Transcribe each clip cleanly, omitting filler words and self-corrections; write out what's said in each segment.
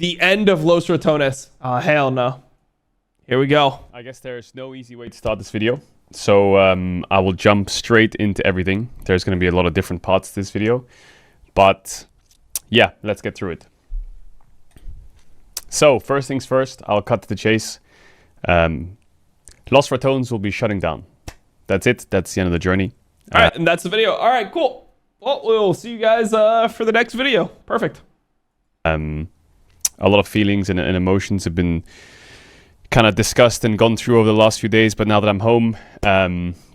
The end of LosRatones. Oh, hell no. Here we go. I guess there's no easy way to start this video. So I will jump straight into everything. There's going to be a lot of different parts to this video. But yeah, let's get through it. So first things first, I'll cut to the chase. LosRatones will be shutting down. That's it. That's the end of the journey. All right, and that's the video. All right, cool. Well, we'll see you guys for the next video. Perfect. A lot of feelings and emotions have been kind of discussed and gone through over the last few days, but now that I'm home,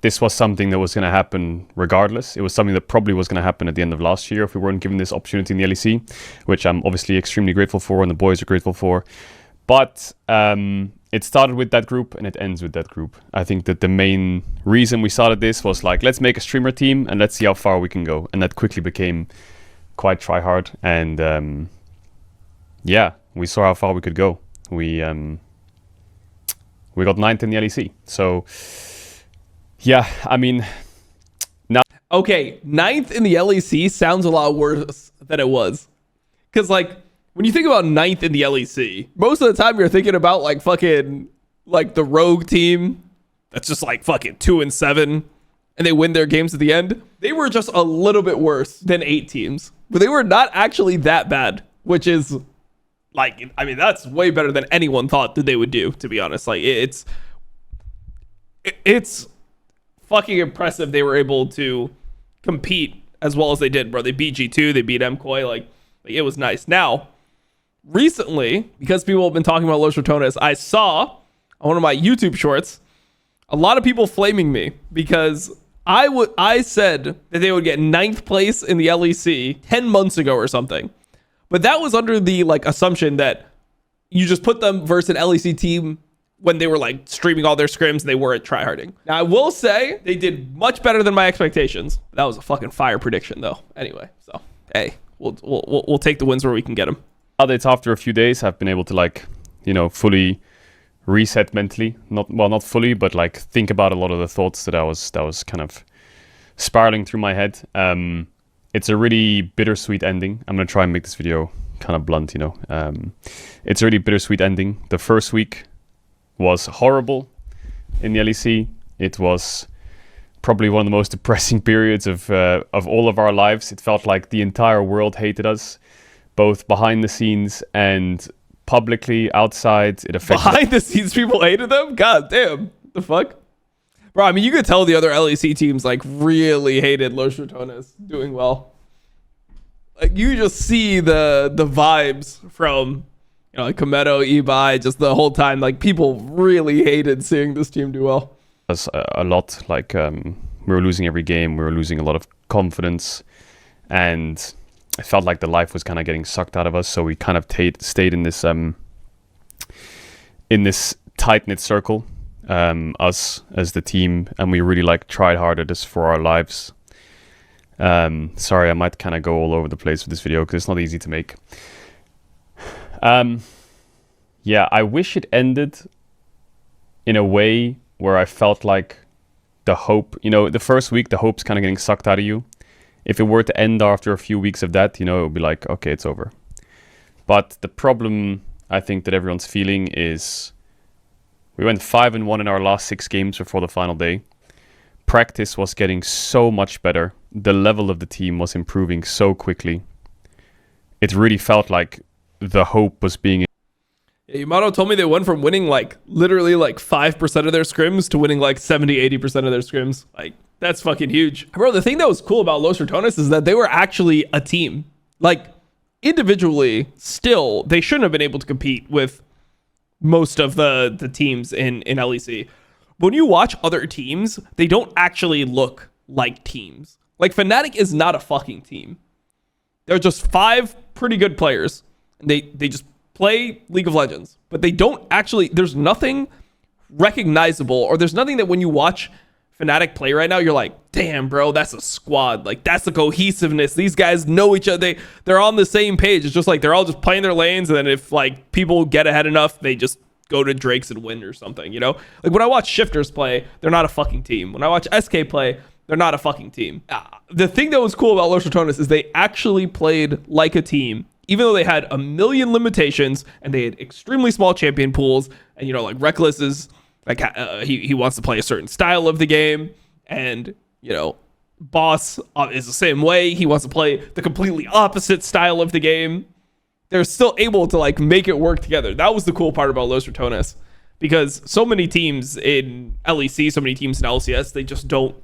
this was something that was going to happen regardless. It was something that probably was going to happen at the end of last year if we weren't given this opportunity in the LEC, which I'm obviously extremely grateful for and the boys are grateful for. But it started with that group and it ends with that group. I think that the main reason we started this was like, let's make a streamer team and let's see how far we can go. And that quickly became quite try hard. And yeah, we saw how far we could go. We got 9th in the LEC. So yeah, I mean, now. Okay, 9th in the LEC sounds a lot worse than it was. Because like, when you think about 9th in the LEC, most of the time you're thinking about like fucking like the rogue team that's just like fucking 2-7 and they win their games at the end. They were just a little bit worse than 8 teams, but they were not actually that bad, which is like, I mean, that's way better than anyone thought that they would do, to be honest. Like it's fucking impressive they were able to compete as well as they did, bro. They beat G2, they beat MKOI, like it was nice. Now, recently, because people have been talking about LosRatones, I saw on one of my YouTube shorts a lot of people flaming me because I said that they would get 9th place in the LEC 10 months ago or something. But that was under the like assumption that you just put them versus an LEC team when they were like streaming all their scrims and they weren't tryharding. Now I will say they did much better than my expectations. That was a fucking fire prediction though. Anyway, so hey, we'll take the wins where we can get them. It's after a few days I've been able to like, you know, fully reset mentally. Not fully, but like think about a lot of the thoughts that was kind of spiraling through my head. It's a really bittersweet ending. I'm going to try and make this video kind of blunt, you know. It's a really bittersweet ending. The first week was horrible in the LEC. It was probably one of the most depressing periods of all of our lives. It felt like the entire world hated us, both behind the scenes and publicly outside. It affected behind the scenes people hated them. God damn, the fuck, bro. I mean, you could tell the other LEC teams like really hated LosRatones doing well. Like you just see the vibes from, you know, like Kometo, eBay, just the whole time. Like people really hated seeing this team do well. A lot. Like we were losing every game. We were losing a lot of confidence, and I felt like the life was kind of getting sucked out of us. So we kind of stayed in this tight-knit circle, us as the team, and we really like tried hard at this for our lives. Sorry, I might kind of go all over the place with this video because it's not easy to make. Yeah, I wish it ended in a way where I felt like the hope, you know, the first week, the hope's kind of getting sucked out of you. If it were to end after a few weeks of that, you know, it would be like, okay, it's over. But the problem I think that everyone's feeling is we went 5-1 in our last 6 games before the final day. Practice was getting so much better. The level of the team was improving so quickly. It really felt like the hope was being... Yeah, Yamato told me they went from winning like literally like 5% of their scrims to winning like 70-80% of their scrims. Like, that's fucking huge. Bro, the thing that was cool about LosRatones is that they were actually a team. Like, individually, still, they shouldn't have been able to compete with most of the teams in LEC. When you watch other teams, they don't actually look like teams. Like, Fnatic is not a fucking team. They're just 5 pretty good players. And they just play League of Legends. But they don't actually... There's nothing recognizable, or there's nothing that when you watch Fnatic play right now, you're like, damn, bro, that's a squad. Like, that's the cohesiveness. These guys know each other. They're on the same page. It's just like they're all just playing their lanes, and then if like people get ahead enough, they just go to Drakes and win or something, you know? Like, when I watch Shifters play, they're not a fucking team. When I watch SK play, they're not a fucking team. The thing that was cool about LosRatones is they actually played like a team, even though they had a million limitations and they had extremely small champion pools, and like Reckless is like he wants to play a certain style of the game, and Boss is the same way. He wants to play the completely opposite style of the game. They're still able to like make it work together. That was the cool part about LosRatones, because so many teams in LEC, so many teams in LCS, they just don't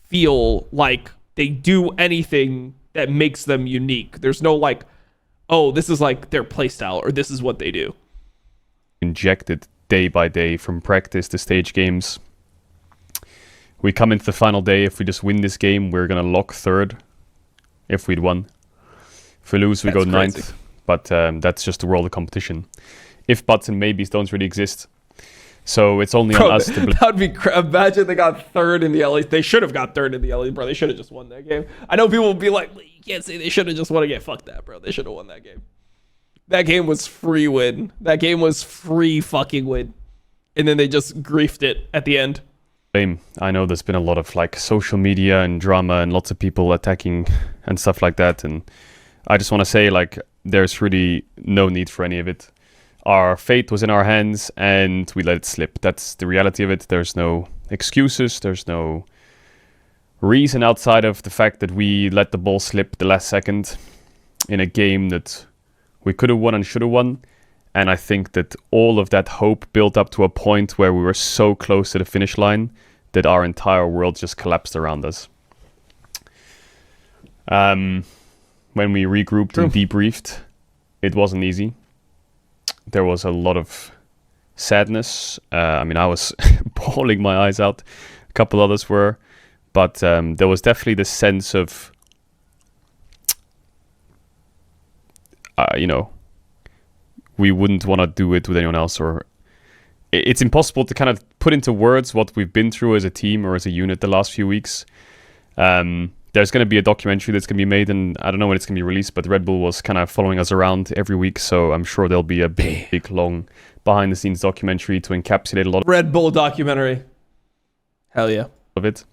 feel like they do anything that makes them unique. There's no like, oh, this is like their playstyle or this is what they do. Injected day by day from practice to stage games. We come into the final day. If we just win this game, we're going to lock third if we'd won. If we lose, we go ninth. But that's just the world of competition. If buts and maybes don't really exist. So it's only on us to... That would be... Imagine they got third in the LA. They should have got third in the LA, bro. They should have just won that game. I know people will be like, you can't say they should have just won a game. Fuck that, bro. They should have won that game. That game was free win. That game was free fucking win. And then they just griefed it at the end. I know there's been a lot of like social media and drama and lots of people attacking and stuff like that. And I just want to say like there's really no need for any of it. Our fate was in our hands and we let it slip. That's the reality of it. There's no excuses. There's no reason outside of the fact that we let the ball slip the last second in a game that we could have won and should have won. And I think that all of that hope built up to a point where we were so close to the finish line that our entire world just collapsed around us. When we regrouped and debriefed, it wasn't easy. There was a lot of sadness. I was bawling my eyes out. A couple others were. But there was definitely this sense of, we wouldn't want to do it with anyone else. Or it's impossible to kind of put into words what we've been through as a team or as a unit the last few weeks. There's going to be a documentary that's going to be made, and I don't know when it's going to be released, but Red Bull was kind of following us around every week, so I'm sure there'll be a big, long behind-the-scenes documentary to encapsulate a lot of Red Bull documentary. Hell yeah. Of it.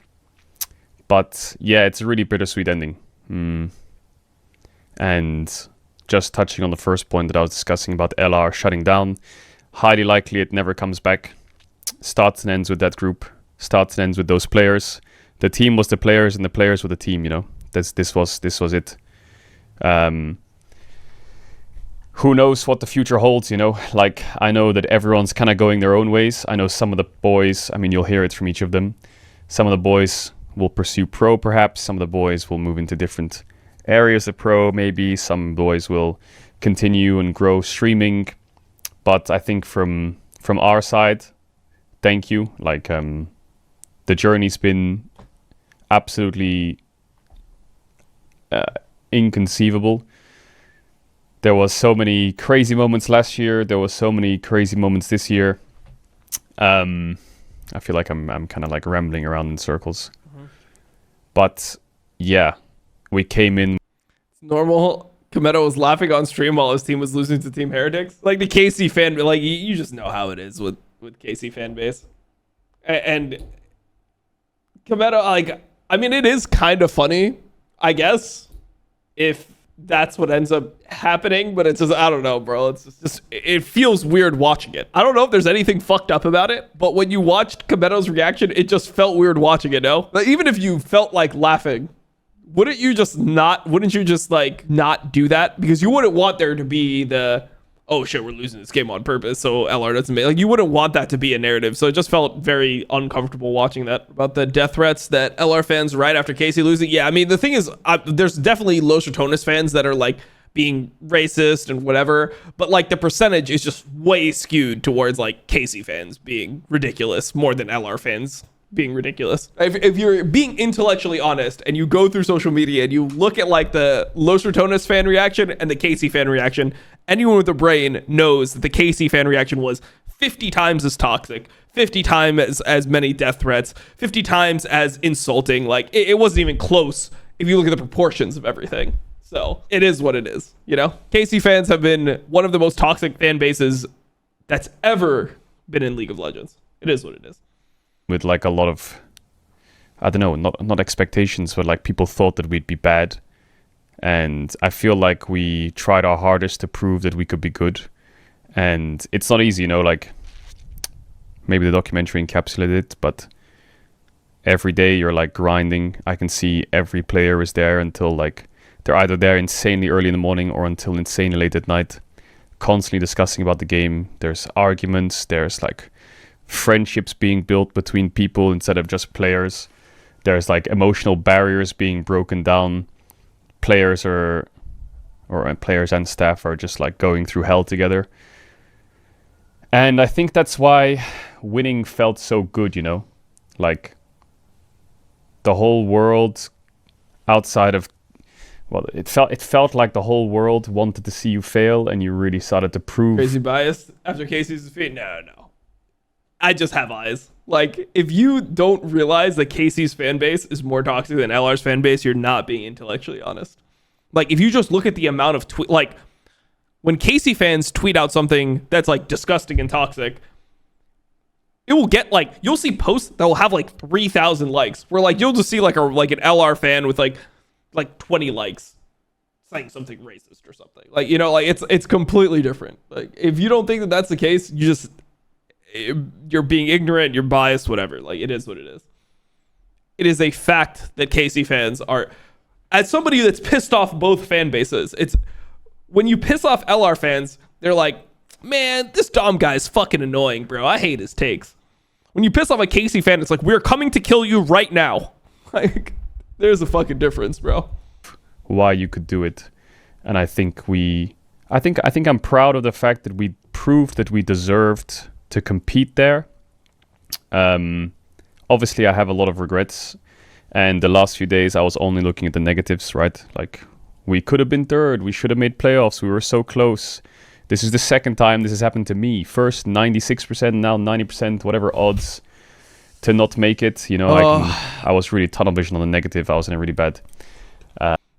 But yeah, it's a really bittersweet ending. And just touching on the first point that I was discussing about LR shutting down, highly likely it never comes back. Starts and ends with that group. Starts and ends with those players. The team was the players and the players were the team, This was it. Who knows what the future holds, Like, I know that everyone's kind of going their own ways. I know some of the boys, you'll hear it from each of them. Some of the boys will pursue pro, perhaps. Some of the boys will move into different areas of pro, maybe. Some boys will continue and grow streaming. But I think from our side, thank you. Like, the journey's been absolutely inconceivable. There was so many crazy moments last year. There was so many crazy moments this year. I feel like I'm kind of like rambling around in circles. But yeah, we came in. It's normal. Kometo was laughing on stream while his team was losing to Team Heretics. Like the KC fan, like you just know how it is with KC fan base. And Kometo, like, it is kind of funny, I guess, if that's what ends up happening, but it's just, I don't know, bro. It's just, it feels weird watching it. I don't know if there's anything fucked up about it, but when you watched Kometo's reaction, it just felt weird watching it, no? Like, even if you felt like laughing, wouldn't you just not do that? Because you wouldn't want there to be the, oh shit, we're losing this game on purpose, so LR doesn't make, like, you wouldn't want that to be a narrative. So it just felt very uncomfortable watching that. About the death threats that LR fans right after Casey losing, yeah, the thing is, there's definitely LosRatones fans that are like being racist and whatever, but like the percentage is just way skewed towards like Casey fans being ridiculous more than LR fans being ridiculous. If you're being intellectually honest and you go through social media and you look at like the LosRatones fan reaction and the Casey fan reaction, anyone with a brain knows that the Casey fan reaction was 50 times as toxic, 50 times as many death threats, 50 times as insulting. Like it wasn't even close if you look at the proportions of everything. So it is what it is, Casey fans have been one of the most toxic fan bases that's ever been in League of Legends. It is what it is. With like a lot of, I don't know, not expectations, but like people thought that we'd be bad. And I feel like we tried our hardest to prove that we could be good. And it's not easy, like maybe the documentary encapsulated it, but every day you're like grinding. I can see every player is there until like they're either there insanely early in the morning or until insanely late at night, constantly discussing about the game. There's arguments, there's like friendships being built between people instead of just players. There's like emotional barriers being broken down. Players and staff are just like going through hell together. And I think that's why winning felt so good, like the whole world outside of, well, it felt like the whole world wanted to see you fail, and you really started to prove. Crazy bias after Casey's defeat? No. I just have eyes. Like, if you don't realize that Casey's fan base is more toxic than LR's fan base, you're not being intellectually honest. Like, if you just look at the amount of like, when Casey fans tweet out something that's like disgusting and toxic, it will get like, you'll see posts that will have like 3,000 likes, where like you'll just see like an LR fan with like 20 likes saying something racist or something. Like, like it's completely different. Like, if you don't think that that's the case, you're being ignorant, you're biased, whatever. Like, it is what it is. It is a fact that Casey fans are, as somebody that's pissed off both fan bases, it's when you piss off LR fans, they're like, man, this Dom guy's fucking annoying, bro. I hate his takes. When you piss off a Casey fan, it's like, we're coming to kill you right now. Like, there's a fucking difference, bro. Why you could do it. And I think I'm proud of the fact that we proved that we deserved to compete there. Obviously I have a lot of regrets, and the last few days I was only looking at the negatives, right? Like, we could have been third, we should have made playoffs, we were so close. This is the second time this has happened to me. First 96%, now 90%, whatever odds to not make it. I was really tunnel vision on the negative. I was in a really bad.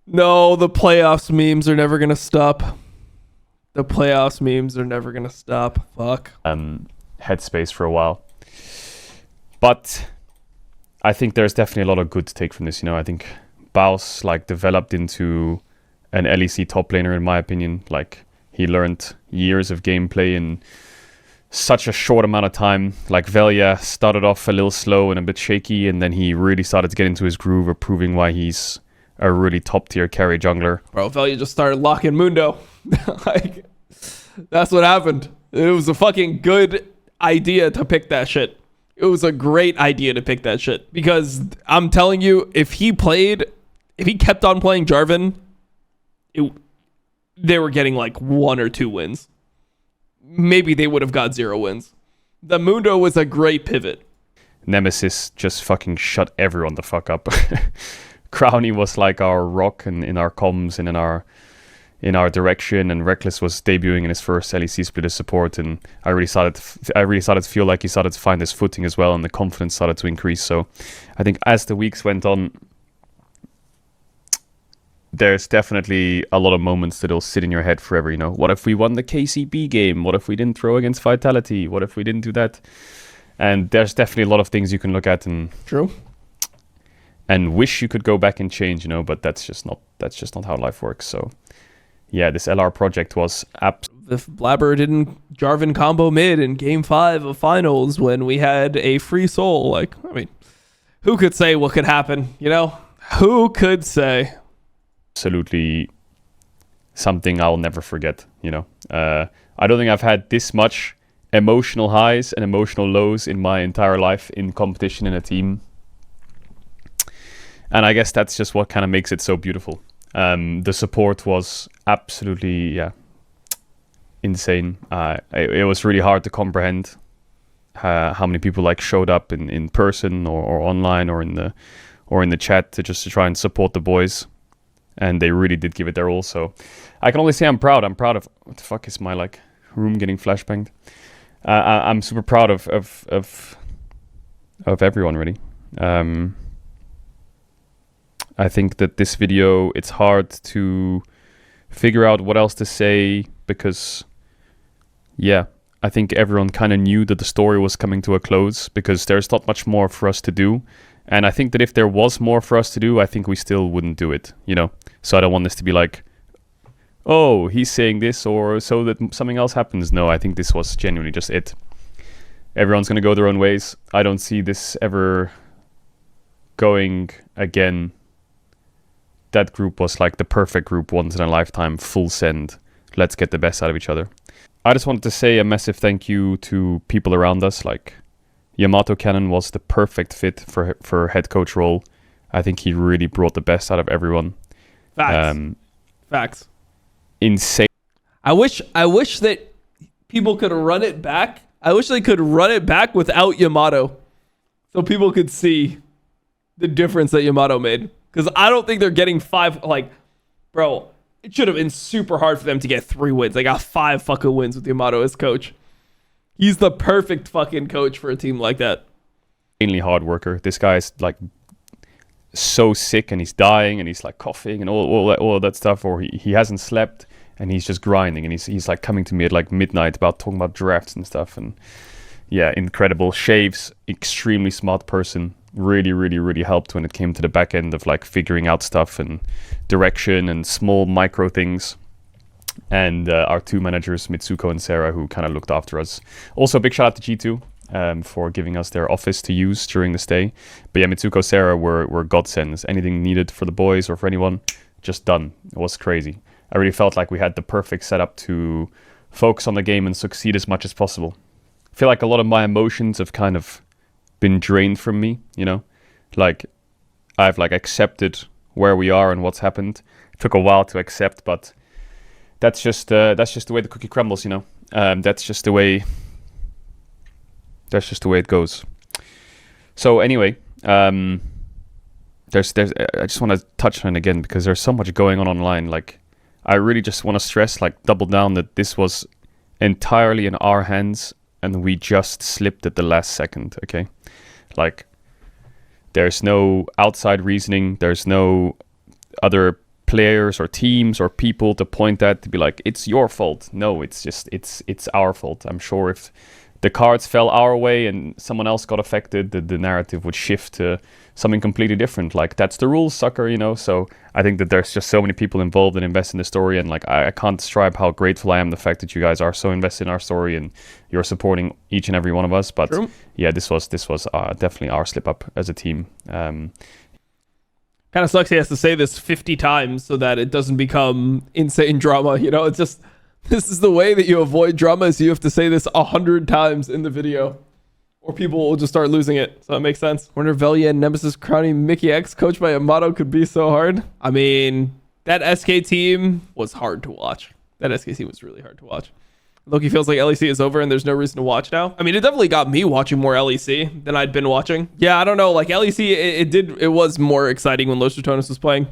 No, the playoffs memes are never gonna stop. The playoffs memes are never gonna stop. Fuck. Headspace for a while. But I think there's definitely a lot of good to take from this. I think Baus like developed into an LEC top laner, in my opinion. Like, he learned years of gameplay in such a short amount of time. Like, Velia started off a little slow and a bit shaky, and then he really started to get into his groove of proving why he's a really top tier carry jungler. Bro, Velia just started locking Mundo. Like, that's what happened. It was a fucking good idea to pick that shit. It was a great idea to pick that shit, because I'm telling you, if he kept on playing Jarvan, they were getting like 1 or 2 wins. Maybe they would have got 0 wins. The Mundo was a great pivot. Nemesis just fucking shut everyone the fuck up. Crowny was like our rock in our comms and in our direction, and Reckless was debuting in his first LEC split as support, and I really started to feel like he started to find his footing as well, and the confidence started to increase. So I think as the weeks went on, there's definitely a lot of moments that'll sit in your head forever. What if we won the KCB game? What if we didn't throw against Vitality? What if we didn't do that? And there's definitely a lot of things you can look at and true, and wish you could go back and change, but that's just not how life works. So yeah, this LR project was if Blabber didn't Jarvan combo mid in game 5 of finals when we had a free soul, like, I mean, who could say what could happen? Who could say? Absolutely something I'll never forget. I don't think I've had this much emotional highs and emotional lows in my entire life in competition in a team, and I guess that's just what kind of makes it so beautiful. The support was absolutely insane. It was really hard to comprehend how many people like showed up in person or online or in the chat to try and support the boys. And they really did give it their all. So I can only say I'm proud. I'm proud of, what the fuck is my like room getting flashbanged? I'm super proud of everyone, really. I think that this video, it's hard to figure out what else to say, because I think everyone kind of knew that the story was coming to a close, because there's not much more for us to do. And I think that if there was more for us to do, I think we still wouldn't do it, So I don't want this to be like, oh, he's saying this or so that something else happens. No, I think this was genuinely just it. Everyone's going to go their own ways. I don't see this ever going again. That group was like the perfect group, once in a lifetime, full send. Let's get the best out of each other. I just wanted to say a massive thank you to people around us. Like Yamato Cannon was the perfect fit for head coach role. I think he really brought the best out of everyone. Facts. Insane. I wish that people could run it back. I wish they could run it back without Yamato, so people could see the difference that Yamato made. Because I don't think they're getting 5. Like, bro, it should have been super hard for them to get 3 wins. They got 5 fucking wins with Yamato as coach. He's the perfect fucking coach for a team like that. Mainly hard worker. This guy's like so sick and he's dying and he's like coughing and all that stuff, or he hasn't slept and he's just grinding and he's like coming to me at like midnight about talking about drafts and stuff. And yeah, incredible. Shaves, extremely smart person. Really helped when it came to the back end of like figuring out stuff and direction and small micro things. And our 2 managers, Mitsuko and Sarah, who kind of looked after us. Also, a big shout out to G2 for giving us their office to use during the stay. But yeah, Mitsuko, Sarah were godsends. Anything needed for the boys or for anyone, just done. It was crazy. I really felt like we had the perfect setup to focus on the game and succeed as much as possible. I feel like a lot of my emotions have kind of been drained from me, you know? Like, I've like accepted where we are and what's happened. It took a while to accept, but that's just the way the cookie crumbles, you know? That's just the way it goes. So anyway, I just want to touch on it again because there's so much going on online. Like, I really just want to stress, like, double down that this was entirely in our hands and we just slipped at the last second, okay? Like, there's no outside reasoning. There's no other players or teams or people to point at to be like, it's your fault. No, it's just, it's our fault. I'm sure if the cards fell our way and someone else got affected, the narrative would shift to something completely different. Like, that's the rules, sucker, you know? So I think that there's just so many people involved and invest in the story. And like, I can't describe how grateful I am the fact that you guys are so invested in our story and you're supporting each and every one of us. But True. Yeah, this was definitely our slip up as a team. Kind of sucks he has to say this 50 times so that it doesn't become insane drama. You know, it's just, this is the way that you avoid drama, is you have to say this 100 times in the video or people will just start losing it. So it makes sense. Wonder Velia and Nemesis crowning Mickey X coached by Yamato could be so hard. I mean, that SK team was hard to watch. That SK team was really hard to watch. Loki feels like LEC is over and there's no reason to watch now. I mean, it definitely got me watching more LEC than I'd been watching. Yeah, I don't know. Like, LEC, it was more exciting when LosRatones was playing.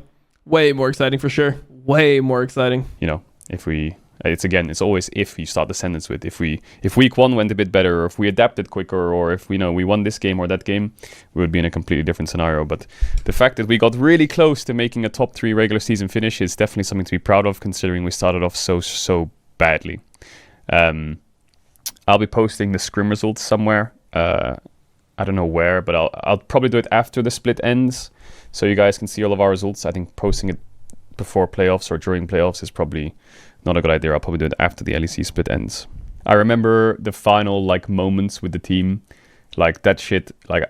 Way more exciting for sure. Way more exciting. You know, it's always if you start the sentence with if week 1 went a bit better, or if we adapted quicker, or if we won this game or that game, we would be in a completely different scenario. But the fact that we got really close to making a top 3 regular season finish is definitely something to be proud of, considering we started off so badly. I'll be posting the scrim results somewhere. I don't know where, but I'll probably do it after the split ends, so you guys can see all of our results. I think posting it before playoffs or during playoffs is probably not a good idea. I'll probably do it after the LEC split ends. I remember the final like moments with the team, like that shit. Like,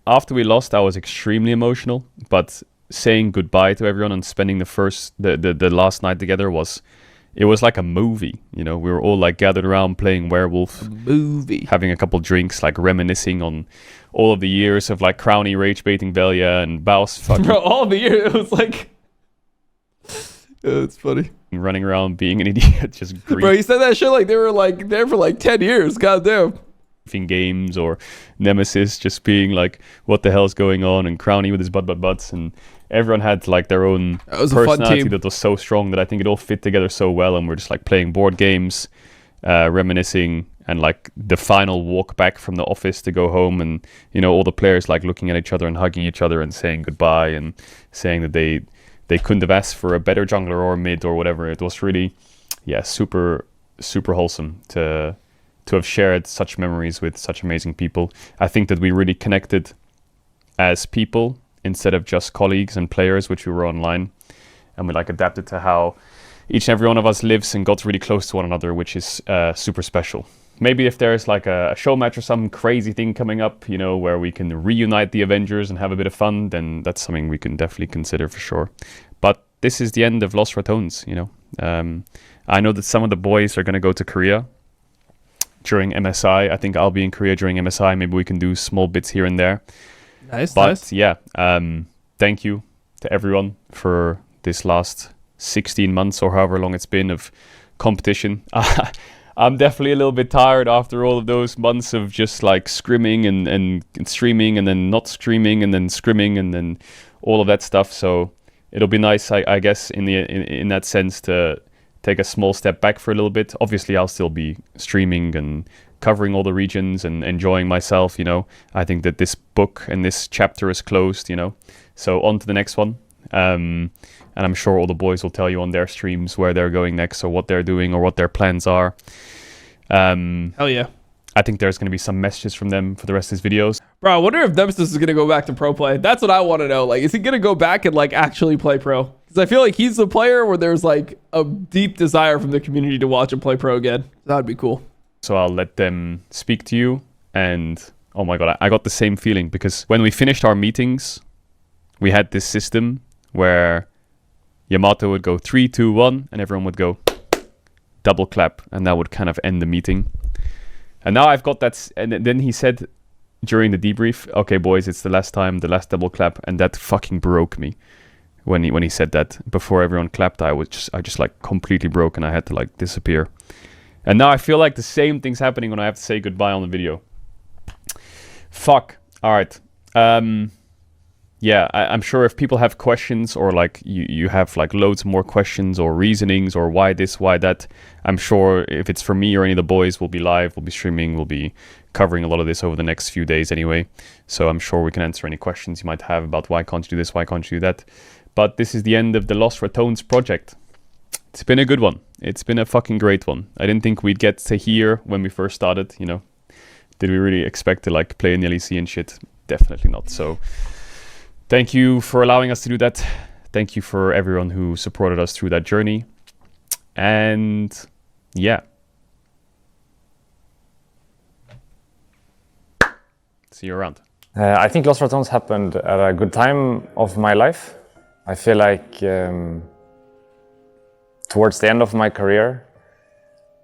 after we lost, I was extremely emotional, but saying goodbye to everyone and spending the last night together was like a movie. You know, we were all like gathered around playing werewolf, having a couple drinks, like reminiscing on all of the years of like Crowny rage baiting Velia and Baus fucking bro, all the years. It was like, yeah, it's funny. Running around being an idiot, just green. Bro, he said that shit like they were like there for like 10 years. Goddamn. Games, or Nemesis just being like, what the hell's going on? And Crowny with his butts, and everyone had like their own personality that was so strong that I think it all fit together so well. And we're just like playing board games, reminiscing, and like the final walk back from the office to go home, and all the players like looking at each other and hugging each other and saying goodbye and saying that they couldn't have asked for a better jungler or mid or whatever. It was really, super wholesome to have shared such memories with such amazing people. I think that we really connected as people instead of just colleagues and players, which we were online. and we like adapted to how each and every one of us lives and got really close to one another, which is super special. Maybe if there's like a show match or some crazy thing coming up, you know, where we can reunite the Avengers and have a bit of fun, then that's something we can definitely consider for sure. But this is the end of LosRatones, you know. I know that some of the boys are going to go to Korea during MSI. I think I'll be in Korea during MSI. Maybe we can do small bits here and there. Nice, but nice. yeah, thank you to everyone for this last 16 months or however long it's been of competition. I'm definitely a little bit tired after all of those months of just like scrimming and streaming and then not streaming and then scrimming and then all of that stuff. So it'll be nice, I guess, in that sense to take a small step back for a little bit. Obviously, I'll still be streaming and covering all the regions and enjoying myself, you know. I think that this book and this chapter is closed, you know. So on to the next one. And I'm sure all the boys will tell you on their streams where they're going next or what they're doing or what their plans are. Hell yeah. I think there's going to be some messages from them for the rest of these videos. Bro, I wonder if Nemesis is going to go back to pro play. That's what I want to know. Like, is he going to go back and like actually play pro? Because I feel like he's the player where there's like a deep desire from the community to watch him play pro again. That'd be cool. So I'll let them speak to you. And oh my God, I got the same feeling because when we finished our meetings, we had this system where Yamato would go 3, 2, 1 and everyone would go double clap and that would kind of end the meeting. And now I've got that, and then he said during the debrief, okay boys, it's the last time, the last double clap, and that fucking broke me when he said that. Before everyone clapped, I just like completely broke and I had to like disappear. And now I feel like the same thing's happening when I have to say goodbye on the video. Fuck. All right. Yeah, I'm sure if people have questions or like you have like loads more questions or reasonings or why this, why that, I'm sure if it's for me or any of the boys, we'll be live, we'll be streaming, we'll be covering a lot of this over the next few days anyway. So I'm sure we can answer any questions you might have about why can't you do this, why can't you do that. But this is the end of the LosRatones project. It's been a good one. It's been a fucking great one. I didn't think we'd get to here when we first started, you know. Did we really expect to like play in the LEC and shit? Definitely not. So thank you for allowing us to do that. Thank you for everyone who supported us through that journey. And yeah. See you around. I think LosRatones happened at a good time of my life. I feel like towards the end of my career,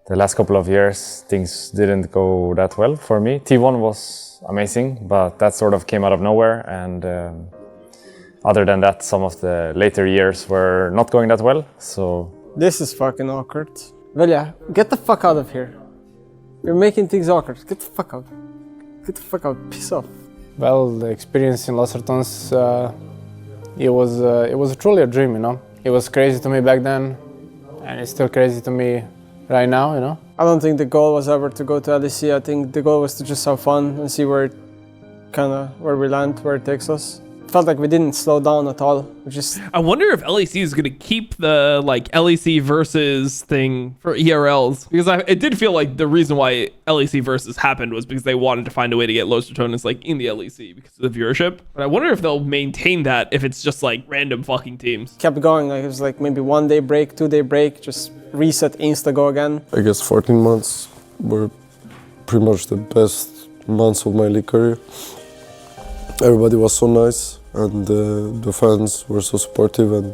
the last couple of years, things didn't go that well for me. T1 was amazing, but that sort of came out of nowhere. And other than that, some of the later years were not going that well, so... This is fucking awkward. Velja, get the fuck out of here. You're making things awkward. Get the fuck out. Get the fuck out. Piss off. Well, the experience in LosRatones, it was truly a dream, you know. It was crazy to me back then, and it's still crazy to me right now, you know. I don't think the goal was ever to go to LEC. I think the goal was to just have fun and see where we land, where it takes us. It felt like we didn't slow down at all. I wonder if LEC is going to keep the like LEC versus thing for ERLs, because it did feel like the reason why LEC versus happened was because they wanted to find a way to get LosRatones like in the LEC because of the viewership. But I wonder if they'll maintain that if it's just like random fucking teams. Kept going, like it was like maybe 1 day break, 2 day break, just reset, insta go again. I guess 14 months were pretty much the best months of my league career. Everybody was so nice and the fans were so supportive, and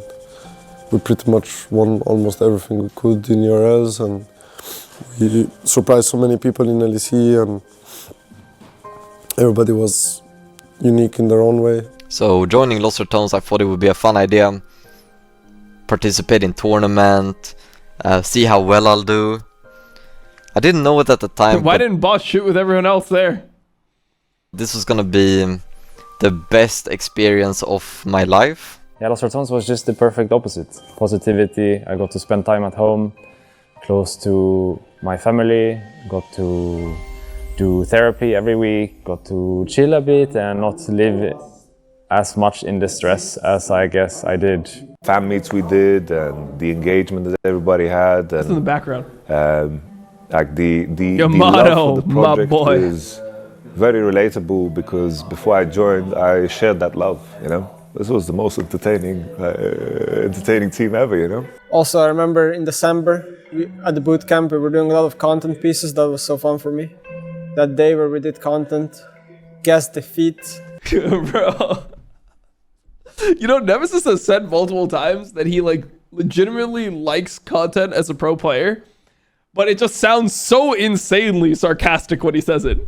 we pretty much won almost everything we could in URLs, and we surprised so many people in LEC, and everybody was unique in their own way. So joining LosRatones, I thought it would be a fun idea. Participate in tournament, see how well I'll do. I didn't know it at the time. Why didn't Boss shoot with everyone else there? This was gonna be the best experience of my life. Yeah, LosRatones was just the perfect opposite. Positivity, I got to spend time at home, close to my family, got to do therapy every week, got to chill a bit and not live as much in the stress as I guess I did. Fan meets we did and the engagement that everybody had. That's in the background. Like the motto, love for the my project boy. is very relatable, because before I joined, I shared that love, you know? This was the most entertaining team ever, you know. Also, I remember in December at the boot camp we were doing a lot of content pieces. That was so fun for me. That day where we did content, guess defeat. Bro. You know, Nemesis has said multiple times that he like legitimately likes content as a pro player, but it just sounds so insanely sarcastic when he says it.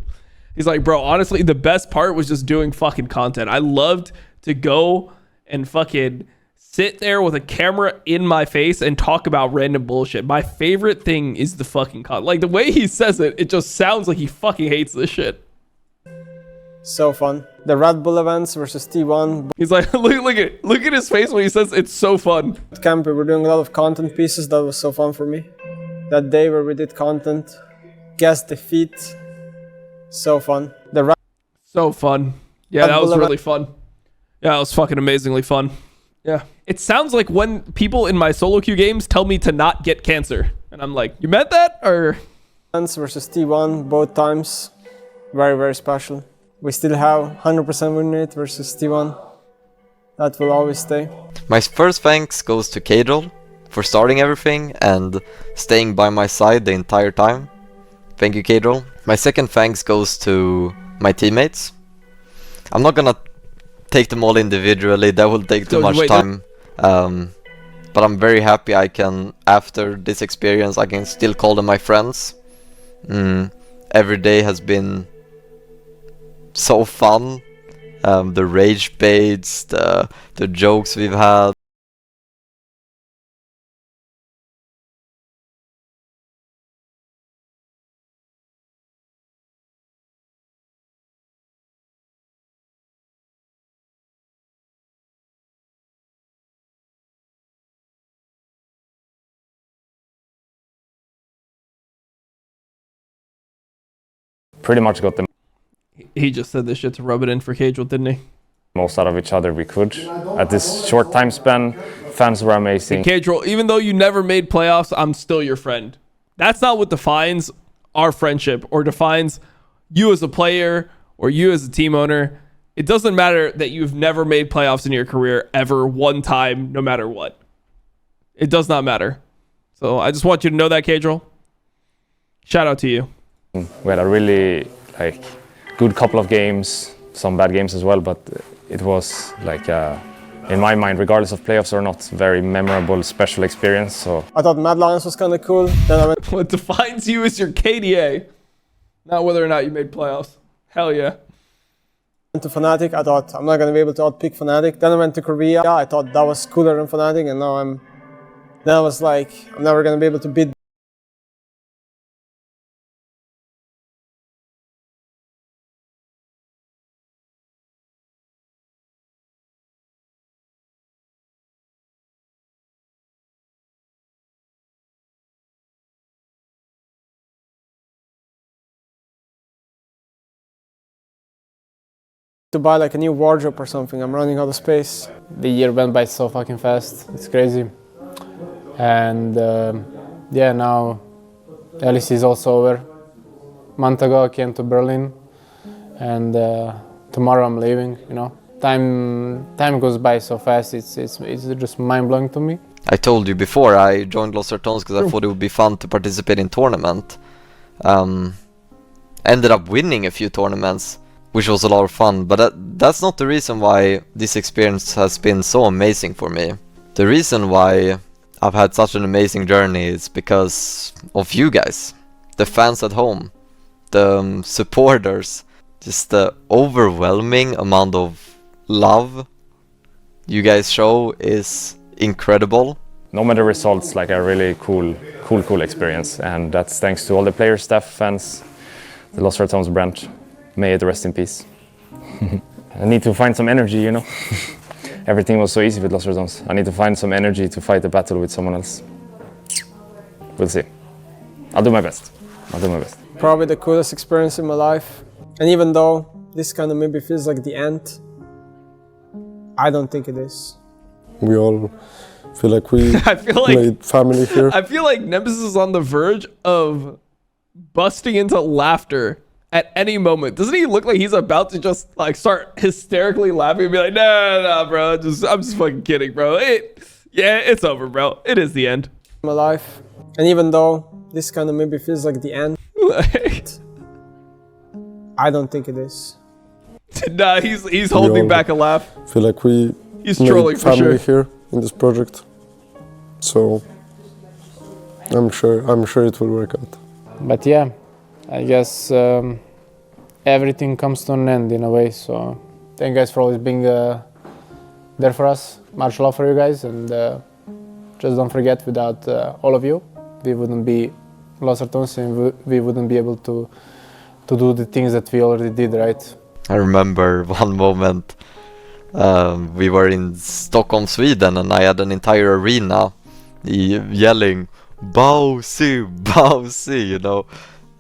He's like, bro, honestly, the best part was just doing fucking content. I loved to go and fucking sit there with a camera in my face and talk about random bullshit. My favorite thing is the fucking content. Like the way he says it, it just sounds like he fucking hates this shit. So fun. The Red Bull events versus T1. He's like, look at his face when he says it's so fun. Boot camp we were doing a lot of content pieces. That was so fun for me. That day where we did content, guess defeat. So fun. So fun. Yeah, that was really fun. Yeah, it was fucking amazingly fun. Yeah. It sounds like when people in my solo queue games tell me to not get cancer. And I'm like, you meant that? Or versus T1 both times. Very, very special. We still have 100% win rate versus T1. That will always stay. My first thanks goes to Cadril for starting everything and staying by my side the entire time. Thank you, Cadril. My second thanks goes to my teammates. I'm not gonna take them all individually, that will take too much time. But I'm very happy I can, after this experience, I can still call them my friends. Every day has been so fun. The rage baits, the jokes we've had. Pretty much got the he just said this shit to rub it in for Cagel, didn't he? most out of each other we could. At this short time span, fans were amazing. Cagel, even though you never made playoffs, I'm still your friend. That's not what defines our friendship or defines you as a player or you as a team owner. It doesn't matter that you've never made playoffs in your career ever one time, no matter what. It does not matter. So I just want you to know that, Cagel. Shout out to you. We had a really good couple of games, some bad games as well, but it was in my mind, regardless of playoffs or not, very memorable, special experience. So I thought Mad Lions was kind of cool. Then I went What defines you is your KDA, not whether or not you made playoffs. Hell yeah. to Fnatic. I thought I'm not going to be able to outpick Fnatic. Then I went to Korea. I thought that was cooler than Fnatic, and now then I was like, I'm never going to be able to beat. To buy like a new wardrobe or something. I'm running out of space. The year went by so fucking fast. It's crazy. And yeah, now LEC is also over. A month ago I came to Berlin, and tomorrow I'm leaving. You know, time goes by so fast. It's just mind blowing to me. I told you before I joined LosRatones because I thought it would be fun to participate in tournament. Ended up winning a few tournaments, which was a lot of fun, but that's not the reason why this experience has been so amazing for me. The reason why I've had such an amazing journey is because of you guys, the fans at home, the supporters, just the overwhelming amount of love you guys show is incredible. No matter results, like a really cool experience, and that's thanks to all the players, staff, fans, the LosRatones branch. May it rest in peace. I need to find some energy, you know. Everything was so easy with LosRatones. I need to find some energy to fight the battle with someone else. We'll see. I'll do my best. Probably the coolest experience in my life. And even though this kind of maybe feels like the end, I don't think it is. We all feel like we made family here. I feel like Nemesis is on the verge of busting into laughter at any moment. Doesn't he look like he's about to just like start hysterically laughing and be like, nah, bro, I'm just fucking kidding, bro. It's over, bro. It is the end. My life. And even though this kind of maybe feels like the end, I don't think it is. Nah, he's holding back a laugh. I feel like He's made trolling for family sure. here in this project. So I'm sure it will work out. But yeah, I guess everything comes to an end in a way. So thank you guys for always being there for us. Much love for you guys, and just don't forget, without all of you, we wouldn't be LosRatones, and we wouldn't be able to do the things that we already did, right? I remember one moment, we were in Stockholm, Sweden, and I had an entire arena yelling "Bausi, Bausi," you know,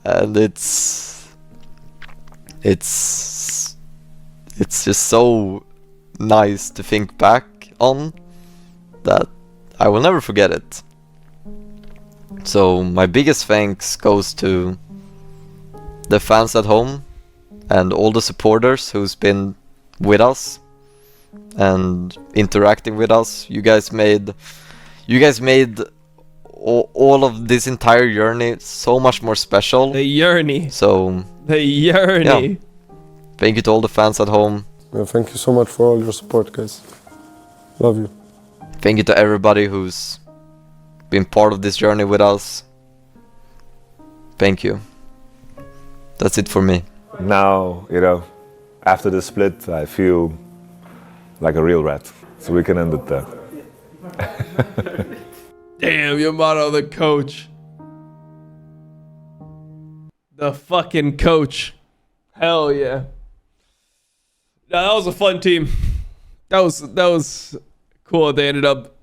and it's just so nice to think back on that. I will never forget it. So my biggest thanks goes to the fans at home and all the supporters who's been with us and interacting with us. You guys made all of this entire journey so much more special. The journey. So The journey. yeah. Thank you to all the fans at home. Yeah, thank you so much for all your support, guys. Love you. Thank you to everybody who's been part of this journey with us. Thank you. That's it for me. Now, you know, after the split, I feel like a real rat. So we can end it there. Damn, Yamato, the coach. The fucking coach. Hell yeah. Nah, that was a fun team. That was cool. They ended up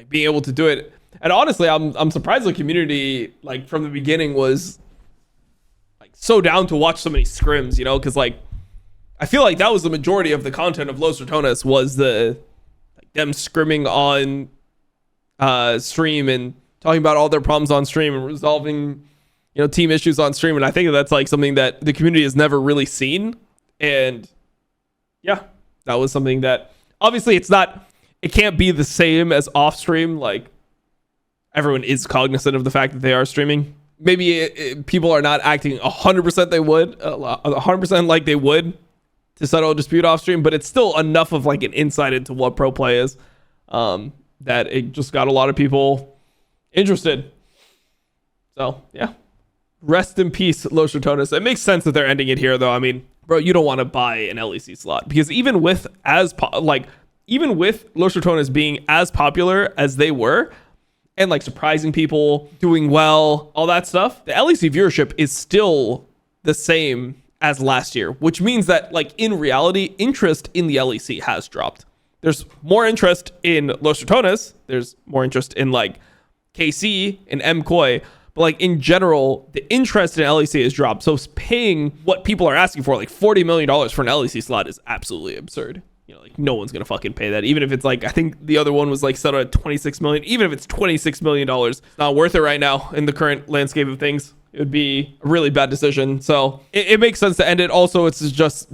being able to do it. And honestly, I'm surprised the community, like, from the beginning was like so down to watch so many scrims, you know, because like I feel like that was the majority of the content of LosRatones was the like them scrimming on stream and talking about all their problems on stream and resolving, you know, team issues on stream. And I think that's like something that the community has never really seen. And yeah, that was something that obviously it can't be the same as off stream. Like everyone is cognizant of the fact that they are streaming. Maybe people are not acting 100% they would, 100% like they would to settle a dispute off stream, but it's still enough of like an insight into what pro play is that it just got a lot of people interested. So yeah, rest in peace, LosRatones. It makes sense that they're ending it here, though. I mean, bro, you don't want to buy an LEC slot because even with LosRatones being as popular as they were, and like surprising people, doing well, all that stuff, the LEC viewership is still the same as last year, which means that like in reality, interest in the LEC has dropped. There's more interest in LosRatones. There's more interest in like KC and MKOI, but like in general, the interest in LEC has dropped. So paying what people are asking for, like $40 million for an LEC slot, is absolutely absurd. You know, like no one's gonna fucking pay that. Even if it's like, I think the other one was like set at 26 million. Even if it's $26 million, it's not worth it right now in the current landscape of things. It would be a really bad decision. So it makes sense to end it. Also, it's just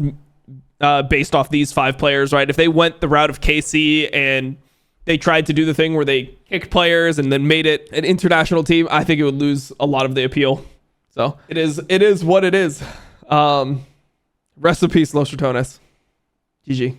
based off these 5 players, right? If they went the route of KC and they tried to do the thing where they kicked players and then made it an international team, I think it would lose a lot of the appeal. So it is what it is. Rest in peace, LosRatones. GG.